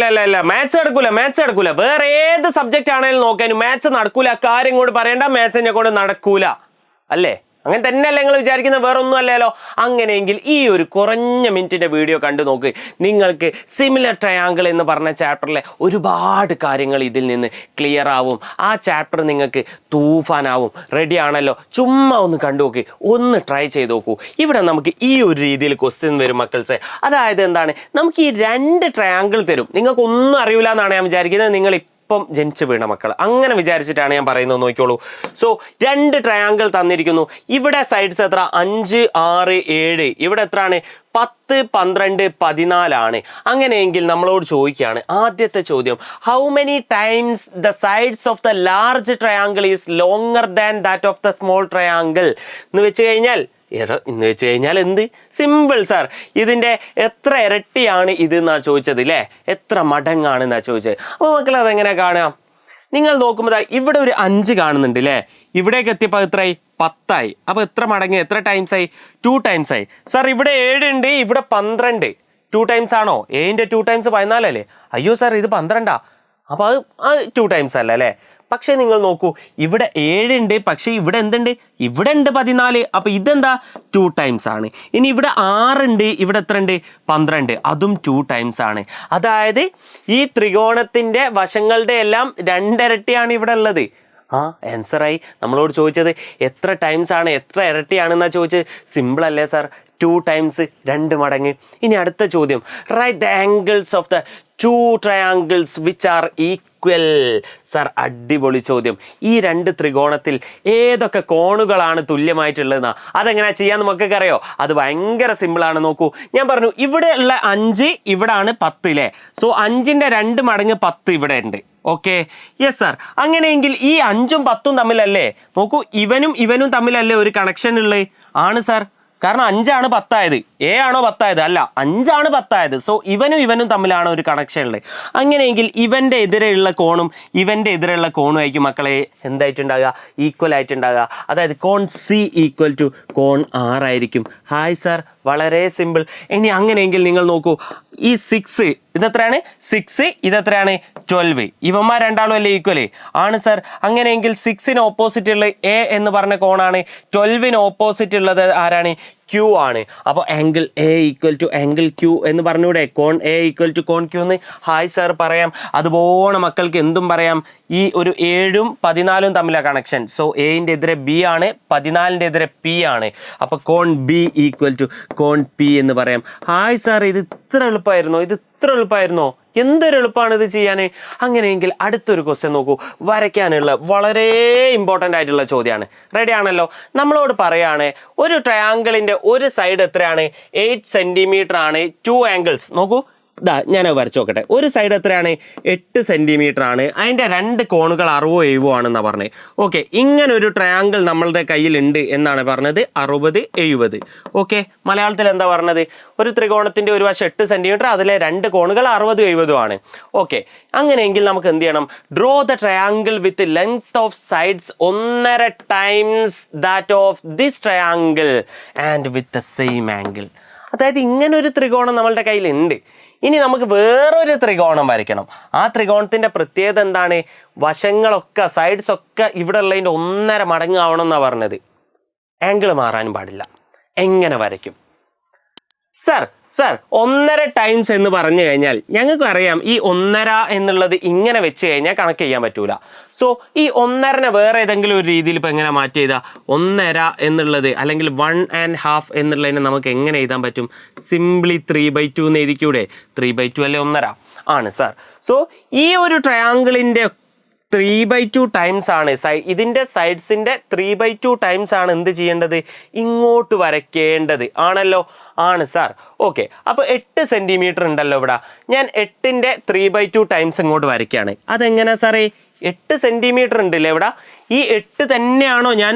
അല്ല മാത്സ് നടക്കൂല. വേറെ ഏത് സബ്ജക്റ്റ് ആണെങ്കിലും നോക്കാനും മാത്സ് നടക്കൂല. കാര്യം കൊണ്ട് പറയണ്ട, മാത്സിനെ കൊണ്ട് നടക്കൂല അല്ലേ? അങ്ങനെ തന്നെയല്ല നിങ്ങൾ വിചാരിക്കുന്നത്, വേറെ ഒന്നും അല്ലല്ലോ. അങ്ങനെയെങ്കിൽ ഈ ഒരു കുറഞ്ഞ മിനിറ്റിന്റെ വീഡിയോ കണ്ടു നോക്ക്. നിങ്ങൾക്ക് സിമിലർ ട്രയാങ്കിൾ എന്ന് പറഞ്ഞ ചാപ്റ്ററിലെ ഒരുപാട് കാര്യങ്ങൾ ഇതിൽ നിന്ന് ക്ലിയർ ആവും. ആ ചാപ്റ്റർ നിങ്ങൾക്ക് തൂഫാനാവും. റെഡി ആണല്ലോ? ചുമ്മാ ഒന്ന് കണ്ടു നോക്ക്, ഒന്ന് ട്രൈ ചെയ്ത് നോക്കൂ. ഇവിടെ നമുക്ക് ഈ ഒരു രീതിയിൽ ക്വസ്റ്റ്യൻ വരും മക്കൾസെ. അതായത് എന്താണ്, നമുക്ക് ഈ 2 ട്രയാങ്കിൾ തരും. നിങ്ങൾക്കൊന്നും അറിയില്ല എന്നാണ് ഞാൻ വിചാരിക്കുന്നത്. നിങ്ങൾ ഇപ്പം ജനിച്ചു വീണ മക്കൾ അങ്ങനെ വിചാരിച്ചിട്ടാണ് ഞാൻ പറയുന്നത്. നോക്കിക്കോളൂ. സോ 2 ട്രയാങ്കിൾ തന്നിരിക്കുന്നു. ഇവിടെ സൈഡ്സ് എത്ര? 5, 6, 7. ഇവിടെ എത്രയാണ്? 10, 12, 14 ആണ്. അങ്ങനെയെങ്കിൽ നമ്മളോട് ചോദിക്കുകയാണ് ആദ്യത്തെ ചോദ്യം, how many times the sides of the large triangle is longer than that of the small triangle എന്ന് വെച്ച് കഴിഞ്ഞാൽ എന്ത്? സിമ്പിൾ സാർ, ഇതിൻ്റെ എത്ര ഇരട്ടിയാണ് ഇത് എന്നാ ചോദിച്ചത് അല്ലേ? എത്ര മടങ്ങാണ് എന്നാ ചോദിച്ചത്. അപ്പോൾ മക്കൾ അതെങ്ങനെ കാണാം? നിങ്ങൾ നോക്കുമ്പോൾ ഇവിടെ ഒരു 5 കാണുന്നുണ്ട് അല്ലേ? ഇവിടേക്ക് എത്തിയപ്പോൾ എത്രയായി? 10 ആയി. അപ്പോൾ എത്ര മടങ്ങ്, എത്ര ടൈംസ് ആയി? 2 ടൈംസ് ആയി. സാർ ഇവിടെ 7 ഉണ്ട്, ഇവിടെ 12. 2 ടൈംസ് ആണോ? 7ന്റെ 2 ടൈംസ് 14 അല്ലേ? അയ്യോ സാർ ഇത് 12. അപ്പോൾ അത് 2 ടൈംസ് അല്ല അല്ലേ? പക്ഷെ നിങ്ങൾ നോക്കൂ, ഇവിടെ 7 ഉണ്ട്, പക്ഷെ ഇവിടെ എന്തുണ്ട്? ഇവിടെ ഉണ്ട് 14. അപ്പൊ ഇതെന്താ? 2 ടൈംസ് ആണ്. ഇനി ഇവിടെ 6 ഉണ്ട്, ഇവിടെ എത്ര ഉണ്ട്? 12. അതും 2 ടൈംസ് ആണ്. അതായത് ഈ ത്രികോണത്തിന്റെ വശങ്ങളുടെ എല്ലാം 2 ഇരട്ടിയാണ് ഇവിടെ ഉള്ളത്. ആൻസറായി. നമ്മളോട് ചോദിച്ചത് എത്ര ടൈംസ് ആണ്, എത്ര ഇരട്ടിയാണെന്നാ ചോദിച്ചത്. സിമ്പിൾ അല്ലേ സാർ? 2 ടൈംസ്, 2 മടങ്ങ്. ഇനി അടുത്ത ചോദ്യം, write the angles of the 2 triangles which are equal. Sir അടിപൊളി ചോദ്യം. ഈ 2 ത്രികോണത്തിൽ ഏതൊക്കെ കോണുകളാണ് തുല്യമായിട്ടുള്ളതെന്നാ. അതെങ്ങനെയാ ചെയ്യാൻ നമുക്കൊക്കെ അറിയോ? അത് ഭയങ്കര സിമ്പിൾ ആണ്. നോക്കൂ, ഞാൻ പറഞ്ഞു ഇവിടെ ഉള്ള 5 ഇവിടാണ് 10 അല്ലേ? സോ 5ന്റെ 2 മടങ്ങ് 10 ഇവിടെ ഉണ്ട്. Okay, yes sir. അങ്ങനെയെങ്കിൽ ഈ 5ഉം 10ഉം തമ്മിലല്ലേ? നോക്കൂ, ഇവനും തമ്മിലല്ലേ ഒരു കണക്ഷൻ ഉള്ളത്? ആണ് സാർ. കാരണം 5ആണ് 10 ആയത്. ആണോ 10 ആയത്? അല്ല, 5ആണ് 10 ആയത്. സോ ഇവനും തമ്മിലാണ് ഒരു കണക്ഷൻ ഉള്ളത്. അങ്ങനെയെങ്കിൽ ഇവന്റെ എതിരെയുള്ള കോണും ഇവന്റെ എതിരെയുള്ള കോണും ആയിരിക്കും മക്കളെ എന്തായിട്ടുണ്ടാകുക? ഈക്വൽ ആയിട്ടുണ്ടാകുക. അതായത് കോൺ സി ഈക്വൽ ടു കോൺ ആർ ആയിരിക്കും. ഹായ് സാർ, വളരെ സിമ്പിൾ. ഇനി അങ്ങനെയെങ്കിൽ നിങ്ങൾ നോക്കൂ, ഈ 6 ഇതെത്രയാണ്? 6 ഇതെത്രയാണ്? 12. ഇവന്മാർ രണ്ടാളും അല്ലേ ഈക്വല്? ആണ് സാർ. അങ്ങനെയെങ്കിൽ 6ന് ഓപ്പോസിറ്റ് ഉള്ള എ എന്ന് പറഞ്ഞ കോണാണ്. 12ന് ഓപ്പോസിറ്റ് ഉള്ളത് ആരാണ്? ക്യൂ ആണ്. അപ്പോൾ angle A equal to angle Q എന്ന് പറഞ്ഞൂടെ? കോൺ എ ഈക്വൽ ടു കോൺ ക്യൂ എന്ന് ഹായ് സാർ പറയാം. അതുപോലെ മക്കൾക്ക് എന്തും പറയാം. ഈ ഒരു 7ഉം 14ഉം തമ്മിലാണ് കണക്ഷൻ. സോ എന്റെ എതിരെ ബി ആണ്, 14ന്റെ എതിരെ പി ആണ്. അപ്പൊ കോൺ ബി ഈക്വൽ ടു കോൺ പി എന്ന് പറയാം. ഹായ് സാർ, ഇത് ഇത്ര എളുപ്പമായിരുന്നോ? എന്തൊരു എളുപ്പമാണ് ഇത് ചെയ്യാൻ. അങ്ങനെയെങ്കിൽ അടുത്തൊരു ക്വസ്റ്റ്യൻ നോക്കൂ. വരയ്ക്കാനുള്ള വളരെ ഇമ്പോർട്ടൻ്റ് ആയിട്ടുള്ള ചോദ്യമാണ്. റെഡി ആണല്ലോ? നമ്മളോട് പറയാണ് ഒരു ട്രയാങ്കിളിന്റെ ഒരു സൈഡ് എത്രയാണ്? 8 സെന്റിമീറ്റർ ആണ്. 2 ആംഗിൾസ് നോക്കൂ, ഞാൻ വരച്ചു നോക്കട്ടെ. ഒരു സൈഡ് എത്രയാണ്? 8 സെന്റിമീറ്റർ ആണ്. അതിന്റെ 2 കോണുകൾ 60, 70 ആണെന്നാണ് പറഞ്ഞത്. ഓക്കെ, ഇങ്ങനെ ഒരു ട്രയാങ്കിൾ നമ്മളുടെ കയ്യിൽ ഉണ്ട് എന്നാണ് പറഞ്ഞത്. 60, 70. ഓക്കെ, മലയാളത്തിൽ എന്താ പറഞ്ഞത്? ഒരു ത്രികോണത്തിന്റെ ഒരു വശം 8 സെന്റിമീറ്റർ, അതിലെ 2 കോണുകൾ 60, 70 ആണ്. ഓക്കെ, അങ്ങനെയെങ്കിൽ നമുക്ക് എന്ത് ചെയ്യണം? Draw the triangle with length of sides 1.5 times that of this triangle and with the same angle. അതായത് ഇങ്ങനെ ഒരു ത്രികോണം നമ്മളുടെ കയ്യിൽ ഉണ്ട്. ഇനി നമുക്ക് വേറൊരു ത്രികോണം വരയ്ക്കണം. ആ ത്രികോണത്തിന്റെ പ്രത്യേകത എന്താണ്? വശങ്ങളൊക്കെ, സൈഡ്സ് ഒക്കെ ഇവിടെ ഉള്ളതിന്റെ 1.5 മടങ്ങ് ആവണം എന്നാണ് പറഞ്ഞത്. ആംഗിൾ മാറാനും പാടില്ല. എങ്ങനെ വരയ്ക്കും സാർ? 1.5 ടൈംസ് എന്ന് പറഞ്ഞു കഴിഞ്ഞാൽ ഞങ്ങൾക്ക് അറിയാം, ഈ 1.5 എന്നുള്ളത് ഇങ്ങനെ വെച്ച് കഴിഞ്ഞാൽ കണക്ക് ചെയ്യാൻ പറ്റൂല. സോ ഈ 1.5നെ വേറെ ഏതെങ്കിലും ഒരു രീതിയിൽ ഇപ്പൊ എങ്ങനെ മാറ്റി ചെയ്താ? 1.5 എന്നുള്ളത് അല്ലെങ്കിൽ 1.5 എന്നുള്ളതിനെ നമുക്ക് എങ്ങനെ എഴുതാൻ പറ്റും? സിംപ്ലി 3/2 എന്ന് എഴുതിക്കൂടെ? 3/2 അല്ലേ 1.5? ആണ് സാർ. സോ ഈ ഒരു ട്രയാങ്കിളിന്റെ 3/2 ടൈംസ് ആണ് ഇതിന്റെ സൈഡ്സിന്റെ 3/2 ടൈംസ് ആണ് എന്ത് ചെയ്യേണ്ടത്? ഇങ്ങോട്ട് വരയ്ക്കേണ്ടത്. ആണല്ലോ? ആണ് സാർ. ഓക്കെ, അപ്പോൾ 8 സെന്റിമീറ്റർ ഉണ്ടല്ലോ ഇവിടെ. ഞാൻ 8ന്റെ 3/2 ടൈംസ് ഇങ്ങോട്ട് വരയ്ക്കുകയാണ്. അതെങ്ങനെയാ സാറേ? 8 സെന്റിമീറ്റർ ഉണ്ടല്ലേ ഇവിടെ. ഈ 8 തന്നെയാണോ ഞാൻ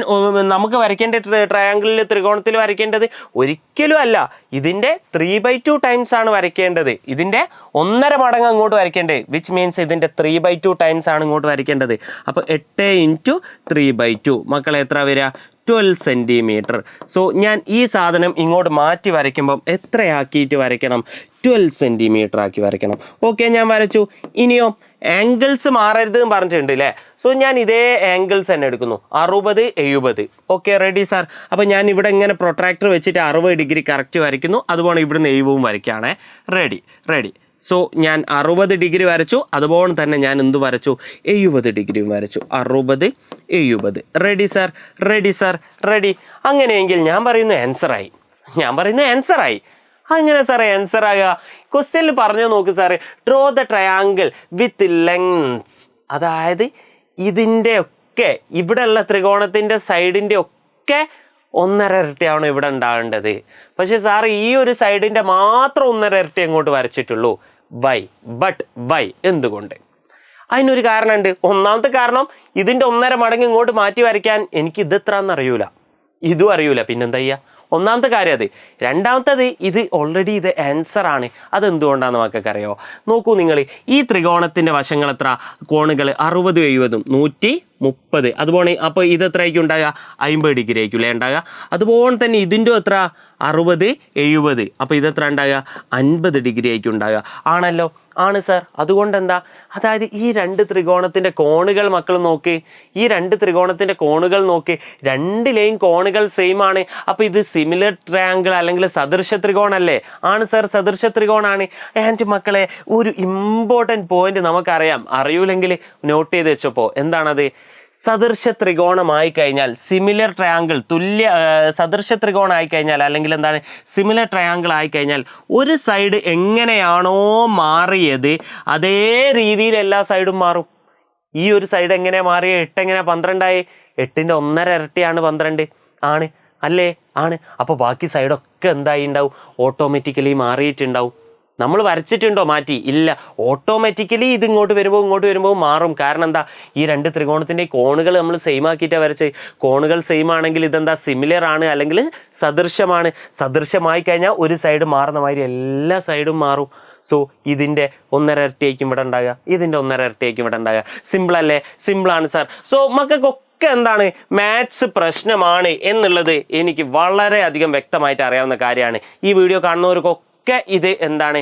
നമുക്ക് വരയ്ക്കേണ്ട ട്രയാങ്കിളിൽ, ത്രികോണത്തിൽ വരയ്ക്കേണ്ടത്? ഒരിക്കലും അല്ല. ഇതിന്റെ 3/2 ടൈംസ് ആണ് വരയ്ക്കേണ്ടത്. ഇതിന്റെ 1.5 മടങ്ങ് അങ്ങോട്ട് വരയ്ക്കേണ്ടത്. വിച്ച് മീൻസ് ഇതിന്റെ 3/2 ടൈംസ് ആണ് ഇങ്ങോട്ട് വരയ്ക്കേണ്ടത്. അപ്പൊ 8 × 3/2 മക്കളെ എത്ര വരിക? 12 സെൻറ്റിമീറ്റർ. സോ ഞാൻ ഈ സാധനം ഇങ്ങോട്ട് മാറ്റി വരയ്ക്കുമ്പം എത്രയാക്കിയിട്ട് വരയ്ക്കണം? 12 സെൻറ്റിമീറ്റർ ആക്കി വരയ്ക്കണം. ഓക്കെ, ഞാൻ വരച്ചു. ഇനിയോ ആംഗിൾസ് മാറരുത് എന്ന് പറഞ്ഞിട്ടുണ്ട് അല്ലേ? സോ ഞാൻ ഇതേ ആംഗിൾസ് തന്നെ എടുക്കുന്നു, 60, 70. Okay, ready sir. അപ്പോൾ ഞാൻ ഇവിടെ ഇങ്ങനെ പ്രൊട്രാക്ടർ വെച്ചിട്ട് 60 ഡിഗ്രി കറക്റ്റ് വരയ്ക്കുന്നു. അതുപോലെ ഇവിടുന്ന് 70 വരയ്ക്കുകയാണേ. റെഡി. സോ ഞാൻ 60 ഡിഗ്രി വരച്ചു. അതുപോലെ തന്നെ ഞാൻ എന്ത് വരച്ചു? 70 ഡിഗ്രിയും വരച്ചു. 60, 70. Ready sir. അങ്ങനെയെങ്കിൽ ഞാൻ പറയുന്ന ആൻസറായി. അങ്ങനെ സാറേ ആൻസർ ആകുക? ക്വസ്റ്റ്യനിൽ പറഞ്ഞു നോക്ക് സാറേ, draw the triangle with lengths. അതായത് ഇതിൻ്റെ ഒക്കെ ഇവിടെയുള്ള ത്രികോണത്തിൻ്റെ സൈഡിൻ്റെ ഒക്കെ 1.5 ഇരട്ടിയാണ് ഇവിടെ ഉണ്ടാകേണ്ടത്. പക്ഷെ സാർ ഈ ഒരു സൈഡിൻ്റെ മാത്രം 1.5 ഇരട്ടി അങ്ങോട്ട് വരച്ചിട്ടുള്ളൂ. വൈ എന്തുകൊണ്ട്? അതിനൊരു കാരണമുണ്ട്. ഒന്നാമത്തെ കാരണം, ഇതിൻ്റെ 1.5 മടങ്ങ് ഇങ്ങോട്ട് മാറ്റി വരയ്ക്കാൻ എനിക്ക് ഇത് എത്രയെന്ന് അറിയൂല, ഇതും അറിയൂല. പിന്നെന്താ ചെയ്യുക? ഒന്നാമത്തെ കാര്യം അത്. രണ്ടാമത്തത്, ഇത് ഓൾറെഡി ഇത് ആൻസർ ആണ്. അതെന്തുകൊണ്ടാണെന്ന് നമുക്കൊക്കെ അറിയോ? നോക്കൂ നിങ്ങൾ, ഈ ത്രികോണത്തിൻ്റെ വശങ്ങൾ എത്ര? കോണുകൾ 60, 70, 130. അതുപോലെ അപ്പോൾ ഇത് എത്ര ആയിരിക്കും ഉണ്ടാകുക? 50 ഡിഗ്രി ആയിരിക്കും അല്ലേ ഉണ്ടാകുക? അതുപോലെ തന്നെ ഇതിൻ്റെ എത്ര? 60, 70. അപ്പോൾ ഇതെത്ര ഉണ്ടാകുക? 50 ഡിഗ്രി ആയിരിക്കും ഉണ്ടാകുക. ആണല്ലോ? ആണ് സാർ. അതുകൊണ്ട് എന്താ? അതായത് ഈ രണ്ട് ത്രികോണത്തിൻ്റെ കോണുകൾ മക്കൾ നോക്ക്, രണ്ടിലെയും കോണുകൾ സെയിം ആണ്. അപ്പോൾ ഇത് സിമിലർ ട്രയാങ്കിൾ അല്ലെങ്കിൽ സദൃശ ത്രികോണല്ലേ? ആണ് സാർ, സദൃശ ത്രികോണാണ്. ആൻഡ് മക്കളെ, ഒരു ഇമ്പോർട്ടൻറ്റ് പോയിന്റ് നമുക്കറിയാം, അറിയൂലെങ്കിൽ നോട്ട് ചെയ്ത് വെച്ചപ്പോൾ. എന്താണത്? സദൃശ ത്രികോണമായി കഴിഞ്ഞാൽ, സിമിലർ ട്രയാങ്കിൾ സദൃശ ത്രികോണമായി കഴിഞ്ഞാൽ, അല്ലെങ്കിൽ എന്താണ് സിമിലർ ട്രയാങ്കിൾ ആയി കഴിഞ്ഞാൽ, ഒരു സൈഡ് എങ്ങനെയാണോ മാറിയത് അതേ രീതിയിൽ എല്ലാ സൈഡും മാറും. ഈ ഒരു സൈഡ് എങ്ങനെയാണ് മാറിയത്? 8 എങ്ങനെ 12 ആയി? 8ൻ്റെ 1.5 ഇരട്ടിയാണ് 12. ആണ് അല്ലേ? ആണ്. അപ്പോൾ ബാക്കി സൈഡൊക്കെ എന്തായി ഉണ്ടാവും? ഓട്ടോമാറ്റിക്കലി മാറിയിട്ടുണ്ടാവും. നമ്മൾ വരച്ചിട്ടുണ്ടോ മാറ്റി? ഇല്ല. ഓട്ടോമാറ്റിക്കലി ഇത് ഇങ്ങോട്ട് വരുമ്പോൾ മാറും. കാരണം എന്താ? ഈ രണ്ട് ത്രികോണത്തിൻ്റെ കോണുകൾ നമ്മൾ സെയിം ആക്കിയിട്ടാണ് വരച്ച്. കോണുകൾ സെയിം ആണെങ്കിൽ ഇതെന്താ? സിമിലർ ആണ്, അല്ലെങ്കിൽ സദൃശമാണ്. സദൃശമായി കഴിഞ്ഞാൽ ഒരു സൈഡ് മാറുന്ന മാതിരി എല്ലാ സൈഡും മാറും. സോ ഇതിൻ്റെ 1.5 ഇരട്ടിയായിരിക്കും ഇവിടെ ഉണ്ടാകുക, ഇതിൻ്റെ 1.5 ഇരട്ടിയായിരിക്കും ഇവിടെ ഉണ്ടാകുക. സിമ്പിൾ അല്ലേ? സിമ്പിളാണ് സാർ. സോ മക്കൾക്കൊക്കെ എന്താണ് മാത്സ് പ്രശ്നമാണ് എന്നുള്ളത് എനിക്ക് വളരെയധികം വ്യക്തമായിട്ട് അറിയാവുന്ന കാര്യമാണ്. ഈ വീഡിയോ കാണുന്നവർക്കൊക്കെ ഇത് എന്താണ്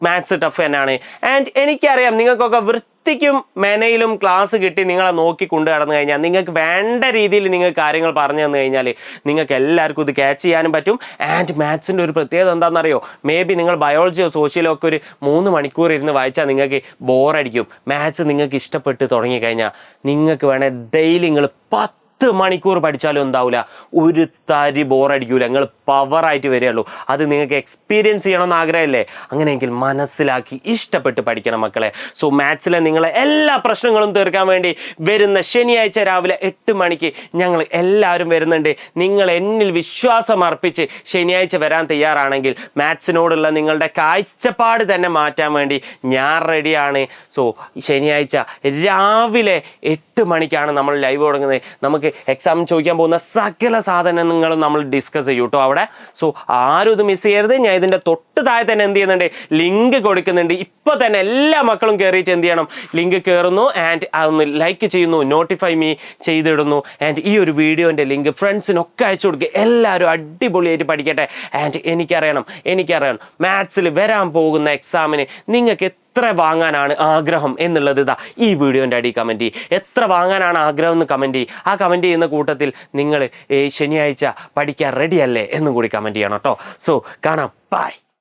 മാത്സ് ടഫ് തന്നെയാണ്. ആൻഡ് എനിക്കറിയാം നിങ്ങൾക്കൊക്കെ വൃത്തിക്കും മെനയിലും ക്ലാസ് കിട്ടി നിങ്ങളെ നോക്കി കൊണ്ടു കടന്നു കഴിഞ്ഞാൽ, നിങ്ങൾക്ക് വേണ്ട രീതിയിൽ നിങ്ങൾക്ക് കാര്യങ്ങൾ പറഞ്ഞു തന്നു കഴിഞ്ഞാൽ നിങ്ങൾക്ക് എല്ലാവർക്കും ഇത് ക്യാച്ച് ചെയ്യാനും പറ്റും. ആൻഡ് മാത്സിൻ്റെ ഒരു പ്രത്യേകത എന്താണെന്നറിയോ? മേ ബി നിങ്ങൾ ബയോളജിയോ സോഷ്യലോ ഒക്കെ ഒരു 3 മണിക്കൂർ ഇരുന്ന് വായിച്ചാൽ നിങ്ങൾക്ക് ബോറടിക്കും. മാത്സ് നിങ്ങൾക്ക് ഇഷ്ടപ്പെട്ട് തുടങ്ങിക്കഴിഞ്ഞാൽ നിങ്ങൾക്ക് വേണേൽ ഡെയിലി നിങ്ങൾ 10 മണിക്കൂർ പഠിച്ചാലും എന്താവില്ല, ഒരു തരി ബോറടിക്കൂല. നിങ്ങൾ പവറായിട്ട് വരികയുള്ളൂ. അത് നിങ്ങൾക്ക് എക്സ്പീരിയൻസ് ചെയ്യണമെന്ന് ആഗ്രഹമല്ലേ? അങ്ങനെയെങ്കിൽ മനസ്സിലാക്കി ഇഷ്ടപ്പെട്ട് പഠിക്കണം മക്കളെ. സോ മാത്സിലെ നിങ്ങളെ എല്ലാ പ്രശ്നങ്ങളും തീർക്കാൻ വേണ്ടി വരുന്ന ശനിയാഴ്ച രാവിലെ 8 മണിക്ക് ഞങ്ങൾ എല്ലാവരും വരുന്നുണ്ട്. നിങ്ങൾ എന്നിൽ വിശ്വാസം അർപ്പിച്ച് ശനിയാഴ്ച വരാൻ തയ്യാറാണെങ്കിൽ മാത്സിനോടുള്ള നിങ്ങളുടെ കാഴ്ചപ്പാട് തന്നെ മാറ്റാൻ വേണ്ടി ഞാൻ റെഡിയാണ്. സോ ശനിയാഴ്ച രാവിലെ 8 മണിക്കാണ് നമ്മൾ ലൈവ് തുടങ്ങുന്നത്. നമുക്ക് എക്സാം ചോദിക്കാൻ പോകുന്ന സകല സാധനങ്ങളും നമ്മൾ ഡിസ്കസ് ചെയ്യും കേട്ടോ അവിടെ. സോ ആരും ഇത് മിസ് ചെയ്യരുത്. ഞാൻ ഇതിൻ്റെ തൊട്ട് താഴെ തന്നെ എന്ത് ചെയ്യുന്നുണ്ട്? ലിങ്ക് കൊടുക്കുന്നുണ്ട്. ഇപ്പോൾ തന്നെ എല്ലാ മക്കളും കയറിയിട്ട് എന്ത് ചെയ്യണം? ലിങ്ക് കയറുന്നു ആൻഡ് അതൊന്ന് ലൈക്ക് ചെയ്യുന്നു, നോട്ടിഫൈ മീ ചെയ്തിടുന്നു. ആൻഡ് ഈ ഒരു വീഡിയോൻ്റെ ലിങ്ക് ഫ്രണ്ട്സിനൊക്കെ അയച്ചു കൊടുക്കുക. എല്ലാവരും അടിപൊളിയായിട്ട് പഠിക്കട്ടെ. ആൻഡ് എനിക്കറിയണം മാത്സിൽ വരാൻ പോകുന്ന എക്സാമിന് നിങ്ങൾക്ക് എത്ര വാങ്ങാനാണ് ആഗ്രഹം എന്നുള്ളത് ഇതാ ഈ വീഡിയോൻ്റെ അടി കമൻറ്റ് ചെയ്യും. എത്ര വാങ്ങാനാണ് ആഗ്രഹം എന്ന് കമൻറ്റ് ചെയ്യും. ആ കമൻറ്റ് ചെയ്യുന്ന കൂട്ടത്തിൽ നിങ്ങൾ ശനിയാഴ്ച പഠിക്കാൻ റെഡിയല്ലേ എന്നും കൂടി കമൻറ്റ് ചെയ്യണം കേട്ടോ. സോ കാണാം. ബൈ.